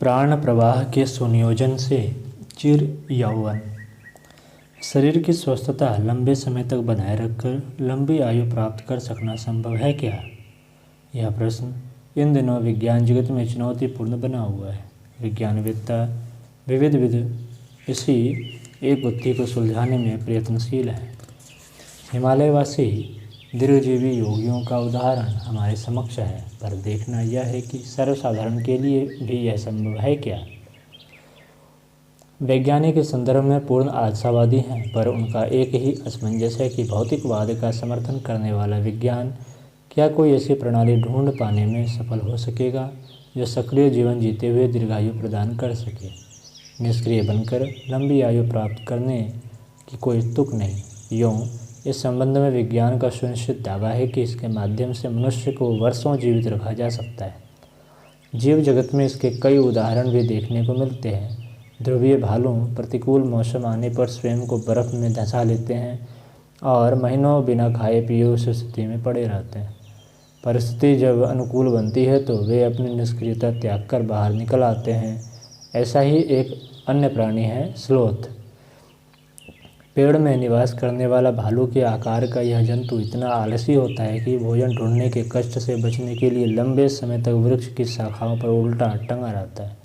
प्राण प्रवाह के सुनियोजन से चिर यौवन। शरीर की स्वस्थता लंबे समय तक बनाए रखकर लंबी आयु प्राप्त कर सकना संभव है क्या? यह प्रश्न इन दिनों विज्ञान जगत में चुनौतीपूर्ण बना हुआ है। विज्ञानवेत्ता विविध इसी एक गुत्थी को सुलझाने में प्रयत्नशील है। हिमालयवासी दीर्घजीवी योगियों का उदाहरण हमारे समक्ष है, पर देखना यह है कि सर्वसाधारण के लिए भी यह संभव है क्या? वैज्ञानिक इस संदर्भ में पूर्ण आशावादी हैं, पर उनका एक ही असमंजस है कि भौतिकवाद का समर्थन करने वाला विज्ञान क्या कोई ऐसी प्रणाली ढूंढ पाने में सफल हो सकेगा जो सक्रिय जीवन जीते हुए दीर्घायु प्रदान कर सके। निष्क्रिय बनकर लंबी आयु प्राप्त करने की कोई तुक नहीं। यूँ इस संबंध में विज्ञान का सुनिश्चित दावा है कि इसके माध्यम से मनुष्य को वर्षों जीवित रखा जा सकता है। जीव जगत में इसके कई उदाहरण भी देखने को मिलते हैं। ध्रुवीय भालू प्रतिकूल मौसम आने पर स्वयं को बर्फ़ में धंसा लेते हैं और महीनों बिना खाए पिए उस स्थिति में पड़े रहते हैं। परिस्थिति जब अनुकूल बनती है तो वे अपनी निष्क्रियता त्याग कर बाहर निकल आते हैं। ऐसा ही एक अन्य प्राणी है स्लोथ। पेड़ में निवास करने वाला भालू के आकार का यह जंतु इतना आलसी होता है कि भोजन ढूंढने के कष्ट से बचने के लिए लंबे समय तक वृक्ष की शाखाओं पर उल्टा टंगा रहता है।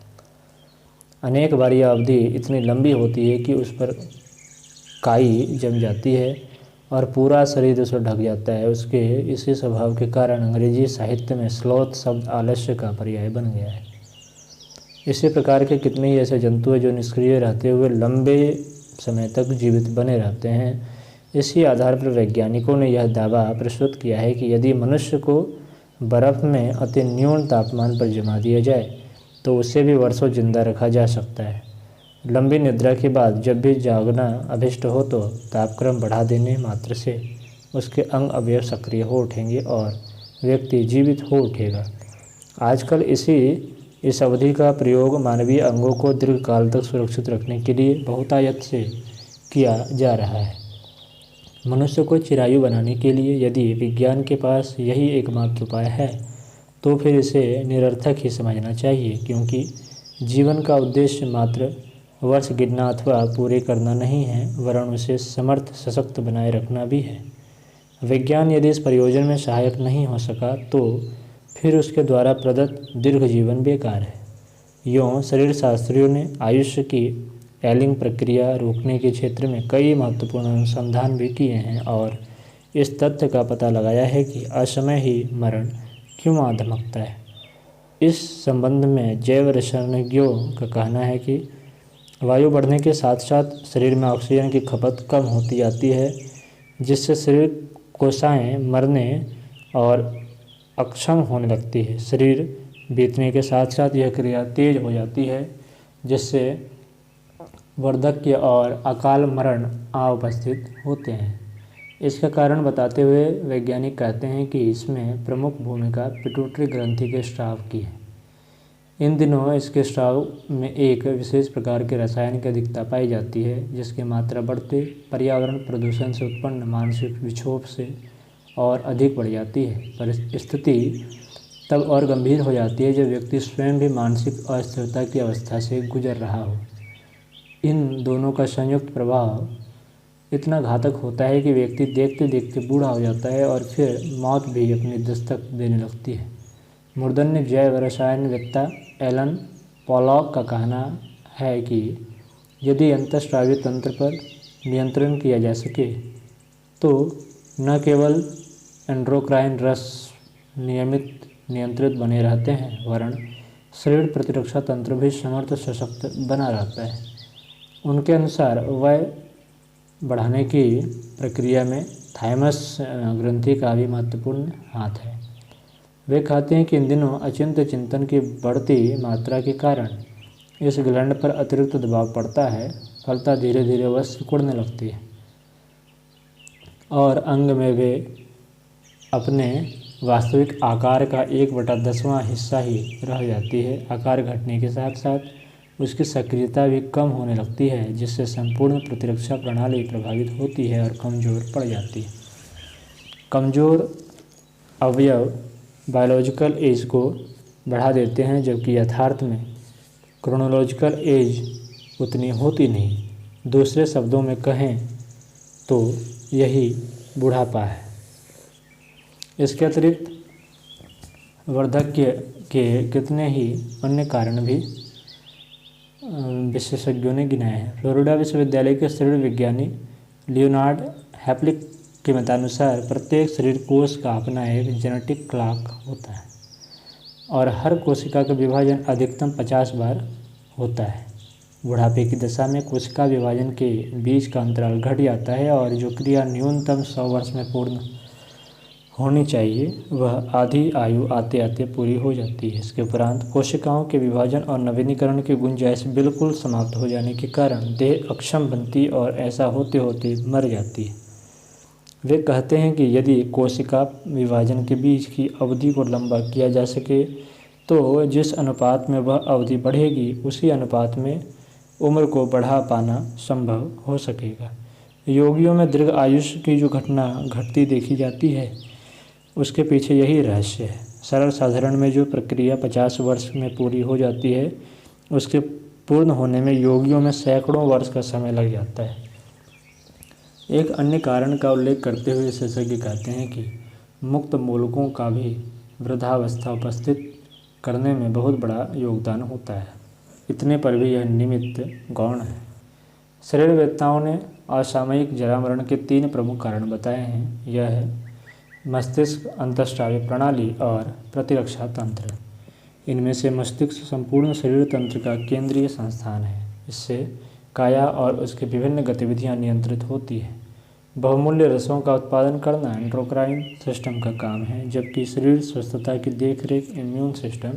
अनेक बार यह अवधि इतनी लंबी होती है कि उस पर काई जम जाती है और पूरा शरीर उसे ढक जाता है। उसके इसी स्वभाव के कारण अंग्रेजी साहित्य में स्लॉथ शब्द आलस्य का पर्याय बन गया है। इसी प्रकार के कितने ही ऐसे जंतु हैं जो निष्क्रिय रहते हुए लंबे समय तक जीवित बने रहते हैं। इसी आधार पर वैज्ञानिकों ने यह दावा प्रस्तुत किया है कि यदि मनुष्य को बर्फ़ में अति न्यून तापमान पर जमा दिया जाए तो उसे भी वर्षों जिंदा रखा जा सकता है। लंबी निद्रा के बाद जब भी जागना अभिष्ट हो तो तापक्रम बढ़ा देने मात्र से उसके अंग अवयव सक्रिय हो उठेंगे और व्यक्ति जीवित हो उठेगा। आजकल इस अवधि का प्रयोग मानवीय अंगों को दीर्घकाल तक सुरक्षित रखने के लिए बहुतायत से किया जा रहा है। मनुष्य को चिरायु बनाने के लिए यदि विज्ञान के पास यही एकमात्र उपाय है तो फिर इसे निरर्थक ही समझना चाहिए, क्योंकि जीवन का उद्देश्य मात्र वर्ष गिनना अथवा पूरे करना नहीं है, वरन उसे समर्थ सशक्त बनाए रखना भी है। विज्ञान यदि इस प्रयोजन में सहायक नहीं हो सका तो फिर उसके द्वारा प्रदत्त दीर्घ जीवन बेकार है। यूँ शरीर शास्त्रियों ने आयुष्य की एलिंग प्रक्रिया रोकने के क्षेत्र में कई महत्वपूर्ण अनुसंधान भी किए हैं और इस तथ्य का पता लगाया है कि असमय ही मरण क्यों आ धमकता है। इस संबंध में जैव रसायनज्ञों का कहना है कि वायु बढ़ने के साथ साथ शरीर में ऑक्सीजन की खपत कम होती जाती है, जिससे शरीर कोशिकाएं मरने और अक्षम होने लगती है। शरीर बीतने के साथ साथ यह क्रिया तेज हो जाती है, जिससे वार्धक्य और अकाल मरण आ उपस्थित होते हैं। इसका कारण बताते हुए वैज्ञानिक कहते हैं कि इसमें प्रमुख भूमिका पिट्यूटरी ग्रंथि के स्राव की है। इन दिनों इसके स्राव में एक विशेष प्रकार के रसायन की अधिकता पाई जाती है, जिसकी मात्रा बढ़ते पर्यावरण प्रदूषण से उत्पन्न मानसिक विक्षोभ से और अधिक बढ़ जाती है। पर स्थिति तब और गंभीर हो जाती है जब व्यक्ति स्वयं भी मानसिक अस्थिरता की अवस्था से गुजर रहा हो। इन दोनों का संयुक्त प्रभाव इतना घातक होता है कि व्यक्ति देखते देखते बूढ़ा हो जाता है और फिर मौत भी अपनी दस्तक देने लगती है। मूर्धन्य जैव रसायनवेत्ता एलन पॉलॉक का कहना है कि यदि अंतःस्रावी तंत्र पर नियंत्रण किया जा सके तो न केवल एंडोक्राइन रस नियंत्रित बने रहते हैं, वरन शरीर प्रतिरक्षा तंत्र भी समर्थ सशक्त बना रहता है। उनके अनुसार वय बढ़ाने की प्रक्रिया में थाइमस ग्रंथि का भी महत्वपूर्ण हाथ है। वे कहते हैं कि इन दिनों अचिंत्य चिंतन की बढ़ती मात्रा के कारण इस ग्लैंड पर अतिरिक्त दबाव पड़ता है। फलतः धीरे धीरे वह सिकुड़ने लगती है और अंग में वे अपने वास्तविक आकार का 1/10वां हिस्सा ही रह जाती है। आकार घटने के साथ साथ उसकी सक्रियता भी कम होने लगती है, जिससे संपूर्ण प्रतिरक्षा प्रणाली प्रभावित होती है और कमज़ोर पड़ जाती है। कमज़ोर अवयव बायोलॉजिकल एज को बढ़ा देते हैं, जबकि यथार्थ में क्रोनोलॉजिकल एज उतनी होती नहीं। दूसरे शब्दों में कहें तो यही बुढ़ापा है। इसके अतिरिक्त वार्धक्य के कितने ही अन्य कारण भी विशेषज्ञों ने गिनाए हैं। फ्लोरिडा विश्वविद्यालय के शरीर विज्ञानी लियोनार्ड हैप्लिक के मतानुसार प्रत्येक शरीर कोश का अपना एक जेनेटिक क्लॉक होता है और हर कोशिका का विभाजन अधिकतम 50 बार होता है। बुढ़ापे की दशा में कोशिका विभाजन के बीच का अंतराल घट जाता है और जो क्रिया न्यूनतम 100 वर्ष में पूर्ण होनी चाहिए वह आधी आयु आते आते पूरी हो जाती है। इसके उपरांत कोशिकाओं के विभाजन और नवीनीकरण की गुंजाइश बिल्कुल समाप्त हो जाने के कारण देह अक्षम बनती और ऐसा होते होते मर जाती है। वे कहते हैं कि यदि कोशिका विभाजन के बीच की अवधि को लंबा किया जा सके तो जिस अनुपात में वह अवधि बढ़ेगी उसी अनुपात में उम्र को बढ़ा पाना संभव हो सकेगा। योगियों में दीर्घ आयुष्य की जो घटना घटती देखी जाती है उसके पीछे यही रहस्य है। सरल साधारण में जो प्रक्रिया 50 वर्ष में पूरी हो जाती है उसके पूर्ण होने में योगियों में सैकड़ों वर्ष का समय लग जाता है। एक अन्य कारण का उल्लेख करते हुए विशेषज्ञ कहते हैं कि मुक्त मूलकों का भी वृद्धावस्था उपस्थित करने में बहुत बड़ा योगदान होता है। इतने पर भी यह निमित्त गौण है। शरीरवेत्ताओं ने असामयिक जरा मरण के 3 प्रमुख कारण बताए हैं। यह है मस्तिष्क, अंतःस्रावी प्रणाली और प्रतिरक्षा तंत्र। इनमें से मस्तिष्क संपूर्ण शरीर तंत्र का केंद्रीय संस्थान है। इससे काया और उसकी विभिन्न गतिविधियां नियंत्रित होती हैं। बहुमूल्य रसों का उत्पादन करना एंडोक्राइन सिस्टम का काम है, जबकि शरीर स्वस्थता की देखरेख इम्यून सिस्टम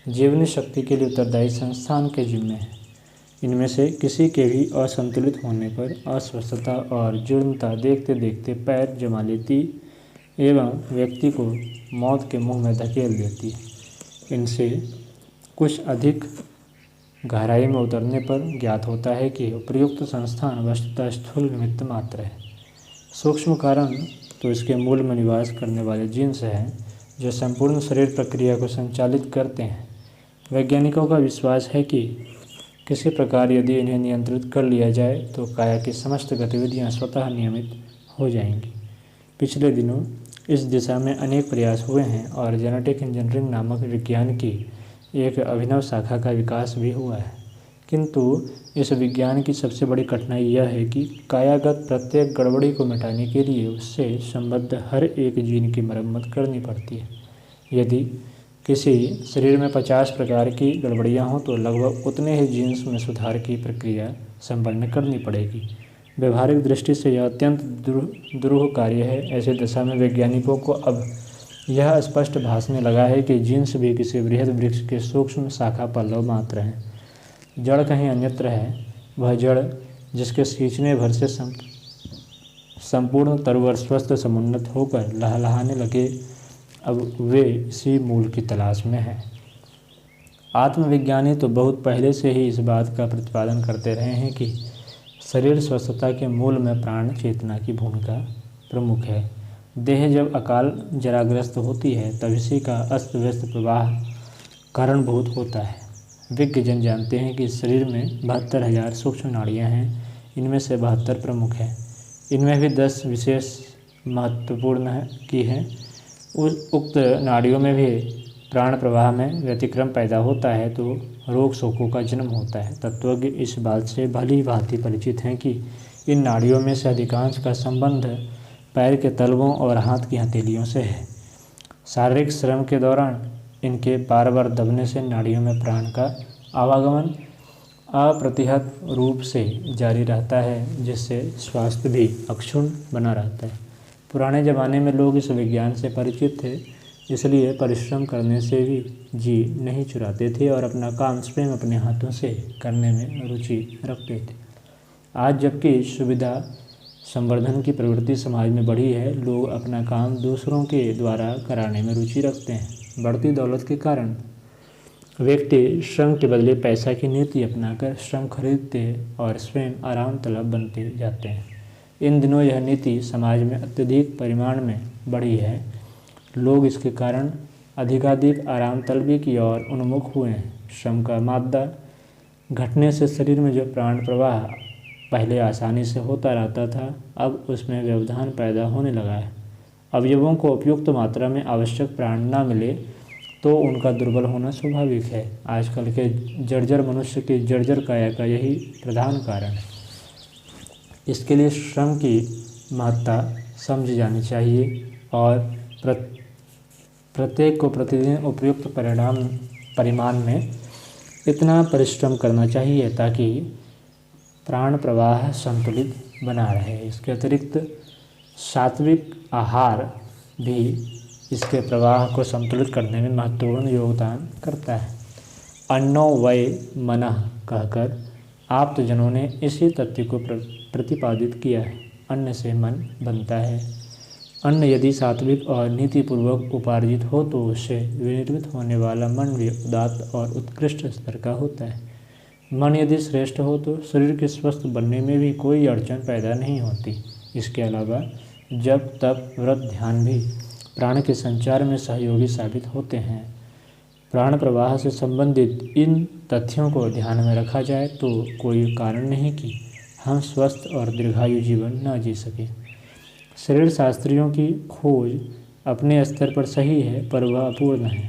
जीवनी शक्ति के लिए उत्तरदायी संस्थान के जिम्मे है। इनमें से किसी के भी असंतुलित होने पर अस्वस्थता और जीर्णता देखते देखते पैर जमा लेती एवं व्यक्ति को मौत के मुंह में धकेल देती है। इनसे कुछ अधिक गहराई में उतरने पर ज्ञात होता है कि उपयुक्त संस्थान वस्तुतः स्थूल निमित्त मात्र है। सूक्ष्म कारण तो इसके मूल में निवास करने वाले जीन्स हैं जो संपूर्ण शरीर प्रक्रिया को संचालित करते हैं। वैज्ञानिकों का विश्वास है कि किसी प्रकार यदि इन्हें नियंत्रित कर लिया जाए तो काया की समस्त गतिविधियां स्वतः नियमित हो जाएंगी। पिछले दिनों इस दिशा में अनेक प्रयास हुए हैं और जेनेटिक इंजीनियरिंग नामक विज्ञान की एक अभिनव शाखा का विकास भी हुआ है। किंतु इस विज्ञान की सबसे बड़ी कठिनाई यह है कि कायागत प्रत्येक गड़बड़ी को मिटाने के लिए उससे संबद्ध हर एक जीन की मरम्मत करनी पड़ती है। यदि किसी शरीर में 50 प्रकार की गड़बड़ियां हों तो लगभग उतने ही जीन्स में सुधार की प्रक्रिया संपन्न करनी पड़ेगी। व्यवहारिक दृष्टि से यह अत्यंत दुरूह कार्य है। ऐसे दशा में वैज्ञानिकों को अब यह स्पष्ट भासने लगा है कि जीन्स भी किसी बृहद वृक्ष के सूक्ष्म शाखा पल्लव मात्र हैं। जड़ कहीं अन्यत्र है। वह जड़ जिसके सींचने भर से संपूर्ण तरवर स्वस्थ समुन्नत होकर लहलहाने लगे, अब वे इसी मूल की तलाश में हैं। आत्मविज्ञानी तो बहुत पहले से ही इस बात का प्रतिपादन करते रहे हैं कि शरीर स्वस्थता के मूल में प्राण चेतना की भूमिका प्रमुख है। देह जब अकाल जराग्रस्त होती है तब इसी का अस्त व्यस्त प्रवाह कारणभूत होता है। विज्ञजन जानते हैं कि शरीर में 72,000 सूक्ष्म नाड़ियाँ हैं। इनमें से 72 प्रमुख हैं। इनमें भी 10 विशेष महत्वपूर्ण की हैं। उक्त नाड़ियों में भी प्राण प्रवाह में व्यतिक्रम पैदा होता है तो रोग शोकों का जन्म होता है। तत्वज्ञ इस बात से भली भांति परिचित हैं कि इन नाड़ियों में से अधिकांश का संबंध पैर के तलवों और हाथ की हथेलियों से है। शारीरिक श्रम के दौरान इनके बार बार दबने से नाड़ियों में प्राण का आवागमन अप्रतिहत रूप से जारी रहता है, जिससे स्वास्थ्य भी अक्षुण्ण बना रहता है। पुराने ज़माने में लोग इस विज्ञान से परिचित थे, इसलिए परिश्रम करने से भी जी नहीं चुराते थे और अपना काम स्वयं अपने हाथों से करने में रुचि रखते थे। आज जबकि सुविधा संवर्धन की प्रवृत्ति समाज में बढ़ी है, लोग अपना काम दूसरों के द्वारा कराने में रुचि रखते हैं। बढ़ती दौलत के कारण व्यक्ति श्रम के बदले पैसा की नीति अपनाकर श्रम खरीदते और स्वयं आराम तलब बनते जाते हैं। इन दिनों यह नीति समाज में अत्यधिक परिमाण में बढ़ी है। लोग इसके कारण अधिकाधिक आराम तलबी की ओर उन्मुख हुए हैं। श्रम का मादा घटने से शरीर में जो प्राण प्रवाह पहले आसानी से होता रहता था, अब उसमें व्यवधान पैदा होने लगा है। अवयवों को उपयुक्त मात्रा में आवश्यक प्राण न मिले तो उनका दुर्बल होना स्वाभाविक है। आजकल के जर्जर मनुष्य की जर्जर काया का यही प्रधान कारण है। इसके लिए श्रम की महत्ता समझी जानी चाहिए और प्रत्येक को प्रतिदिन उपयुक्त परिमाण में इतना परिश्रम करना चाहिए ताकि प्राण प्रवाह संतुलित बना रहे। इसके अतिरिक्त सात्विक आहार भी इसके प्रवाह को संतुलित करने में महत्वपूर्ण योगदान करता है। अन्नो वै मनः कहकर आप्तजनों ने इसी तथ्य को प्रतिपादित किया है। अन्न से मन बनता है। अन्न यदि सात्विक और नीतिपूर्वक उपार्जित हो तो उससे विनिर्मित होने वाला मन भी उदात्त और उत्कृष्ट स्तर का होता है। मन यदि श्रेष्ठ हो तो शरीर के स्वस्थ बनने में भी कोई अड़चन पैदा नहीं होती। इसके अलावा जब तप व्रत ध्यान भी प्राण के संचार में सहयोगी साबित होते हैं। प्राण प्रवाह से संबंधित इन तथ्यों को ध्यान में रखा जाए तो कोई कारण नहीं कि हम स्वस्थ और दीर्घायु जीवन न जी सकें। शरीर शास्त्रियों की खोज अपने स्तर पर सही है, पर वह अपूर्ण है।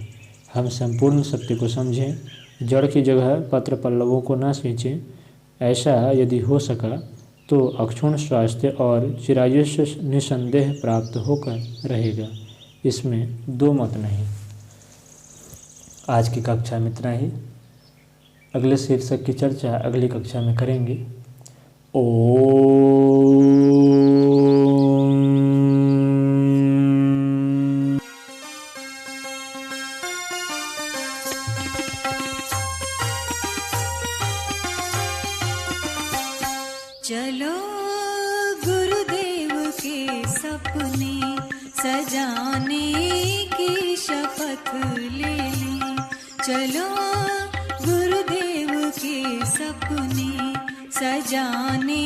हम संपूर्ण सत्य को समझें, जड़ की जगह पत्र पल्लवों को न सींचें। ऐसा यदि हो सका तो अक्षुण्ण स्वास्थ्य और चिरायुष्य निसंदेह प्राप्त होकर रहेगा। इसमें दो मत नहीं। आज की कक्षा में इतना ही। अगले शीर्षक की चर्चा अगली कक्षा में करेंगे। चलो गुरुदेव के सपने सजाने की शपथ ले ली। चलो गुरुदेव के सपने सजाने